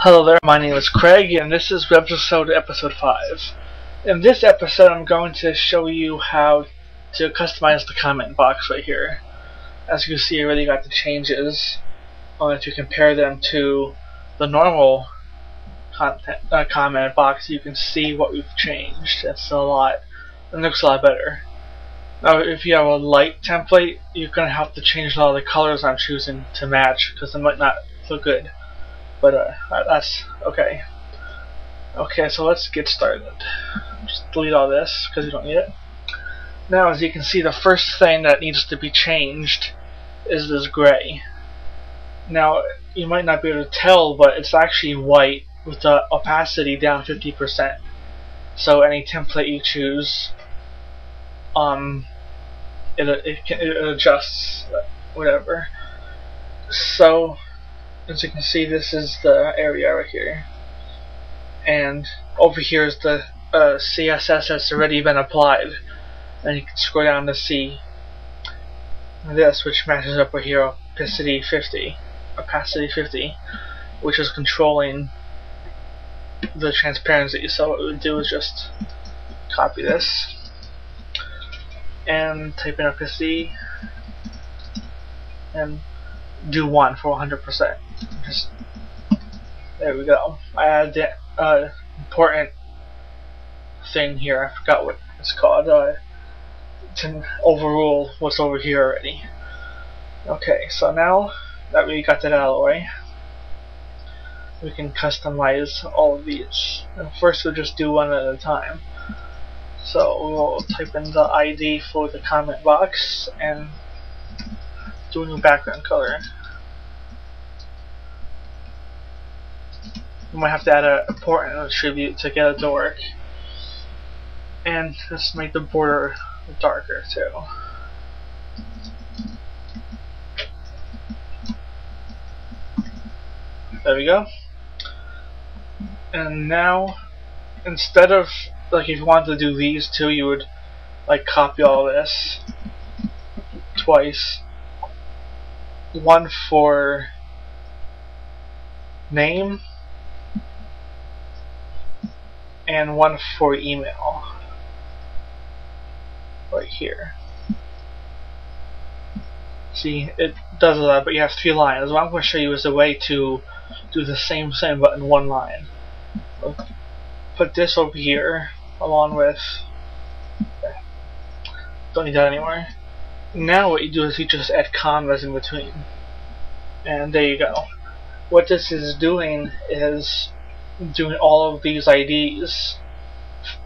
Hello there, my name is Craig, and this is Webisode episode 5. In this episode, I'm going to show you how to customize the comment box right here. As you can see, I already got the changes. If you compare them to the normal comment box, you can see what we've changed. It's a lot. It looks a lot better. Now, if you have a light template, you're going to have to change a lot of the colors I'm choosing to match, because it might not look good. But that's okay. Okay, so let's get started. Just delete all this because you don't need it. Now, as you can see, the first thing that needs to be changed is this gray. Now, you might not be able to tell, but it's actually white with the opacity down 50%. So any template you choose, it adjusts whatever. So, as you can see, this is the area right here, and over here is the CSS that's already been applied, and you can scroll down to see this, which matches up with here, opacity 50, which is controlling the transparency. So what we would do is just copy this and type in opacity and do 1 for 100%. Just there we go. I added the important thing here. I forgot what it's called. To overrule what's over here already. Okay, so now that we got that out of the way, we can customize all of these. And first, we'll just do one at a time. So we'll type in the ID for the comment box and do a new background color. You might have to add an important attribute to get it to work. And let's make the border darker too. There we go. And now, instead of, like, if you wanted to do these two, you would like copy all this twice. One for name and one for email right here. See, it does that, but you have 3 lines. What I'm going to show you is a way to do the same but in 1 line. Put this over here along with, don't need that anymore. Now what you do is you just add commas in between, and there you go. What this is doing is doing all of these IDs.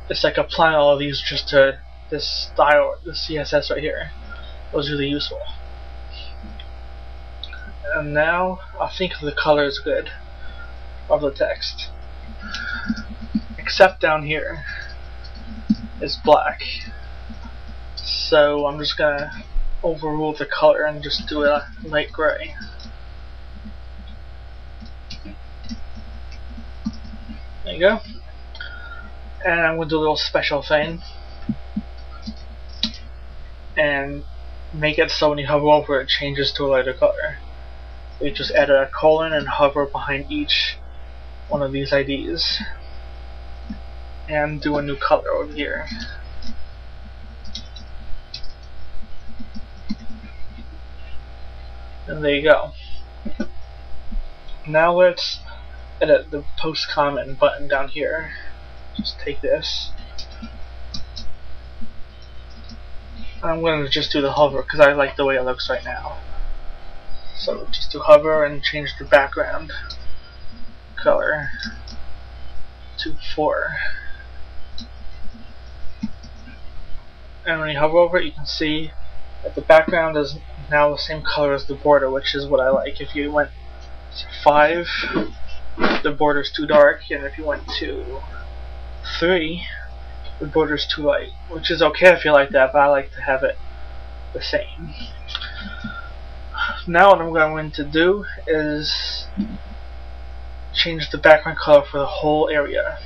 It's like applying all of these just to this style, the CSS right here. It was really useful. And now I think the color is good of the text, except down here is black. So I'm just gonna overrule the color and just do a light gray. There you go. And I'm going to do a little special thing and make it so when you hover over it changes to a lighter color. You just add a colon and hover behind each one of these IDs and do a new color over here. And there you go. Now let's edit the post comment button down here. Just take this. I'm going to just do the hover because I like the way it looks right now. So just do hover and change the background color to 4. And when you hover over it, you can see that the background is now the same color as the border, which is what I like. If you went to 5, the border is too dark, and if you went to 3, the border is too light, which is okay if you like that, but I like to have it the same. Now what I'm going to do is change the background color for the whole area,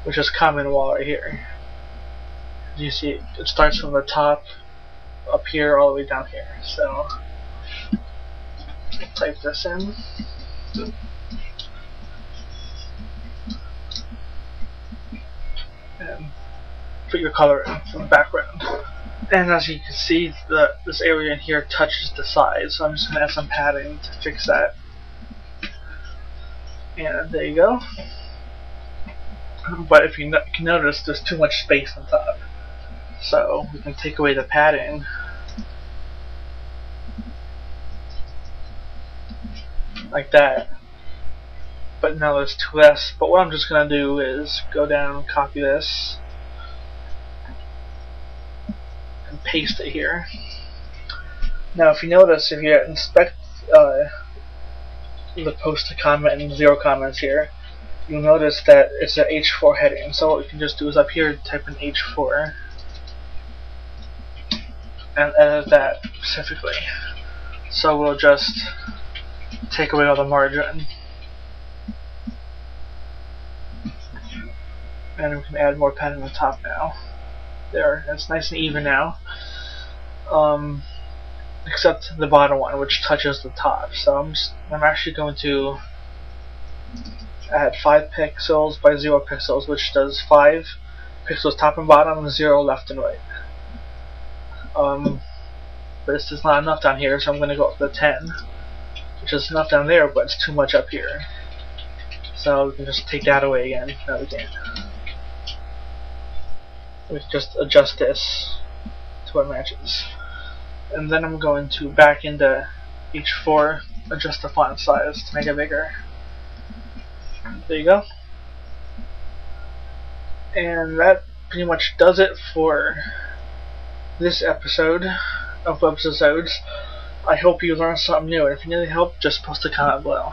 which is common wall right here. You see, it starts from the top up here all the way down here. So type this in. And put your color in from the background. And as you can see, this area in here touches the side, so I'm just going to add some padding to fix that. And there you go. But if you can notice, there's too much space on top. So we can take away the padding. Like that. But now there's too less. But what I'm just going to do is go down, copy this, and paste it here. Now if you notice, if you inspect the post to comment and 0 comments here, you'll notice that it's an H4 heading. So what we can just do is up here type in H4 and edit that specifically. So we'll just take away all the margin. And we can add more padding on top now. There, that's nice and even now. Except the bottom one, which touches the top. So I'm actually going to add 5 pixels by 0 pixels, which does 5 pixels top and bottom, and 0 left and right. But this is not enough down here, so I'm going to go up to 10, which is enough down there, but it's too much up here. So we can just take that away again. No, we can't. We can just adjust this to what matches. And then I'm going to back into H4, adjust the font size to make it bigger. There you go. And that pretty much does it for this episode of Webisodes. I hope you learned something new, and if you need any help, just post a comment below.